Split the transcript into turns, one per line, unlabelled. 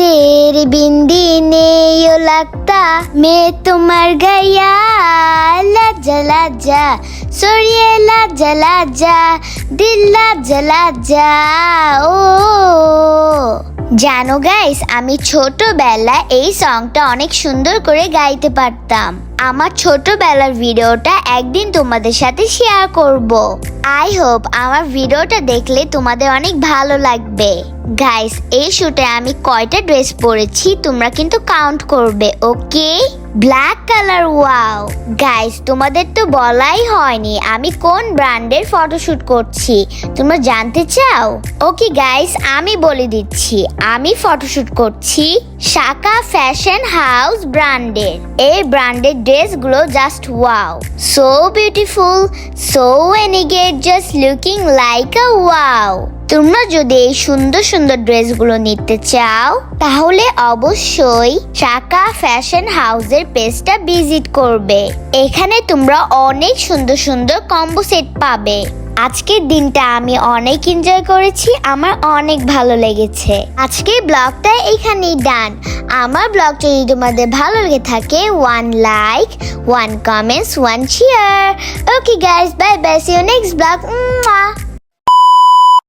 तेरे बिन दीने यो लगता मैं तुम्हार गया लाजा लाजा सरिये लाजा लाजा दिल लाजा लाजा ও জানো গাইস, আমি ছোটবেলায় এই সংটা অনেক সুন্দর করে গাইতে পারতাম। আমার ছোটবেলার ভিডিওটা একদিন তোমাদের সাথে শেয়ার করব। আই হোপ আমার ভিডিওটা দেখলে তোমাদের অনেক ভালো লাগবে। গাইস, এই শুটে আমি কয়টা ড্রেস পরেছি তোমরা কিন্তু কাউন্ট করবে, okay? Black colour, wow. Guys, তোমাদের তো বলাই হয়নি আমি কোন ব্র্যান্ডের ফটোশুট করছি, তোমরা জানতে চাও? ওকে গাইস, আমি বলে দিচ্ছি, আমি ফটোশুট করছি শাকা ফ্যাশন হাউস ব্র্যান্ডের। এই ব্র্যান্ডের ড্রেসগুলো just wow, so beautiful, so elegant, just looking like a wow. তোমরা যদি এই সুন্দর সুন্দর ড্রেসগুলো নিতে চাও তাহলে অবশ্যই শাকা ফ্যাশন হাউসের পেজটা ভিজিট করবে। এখানে তোমরা অনেক সুন্দর সুন্দর কম্বো সেট পাবে। আজকের দিনটা আমি অনেক এনজয় করেছি, আমার অনেক ভালো লেগেছে। আজকের ব্লগটা এখানেই ডান। আমার ব্লগটা যদি তোমাদের ভালো লেগে থাকে, 1 like, 1 comments, 1 share. Okay guys, bye bye, see you next blog.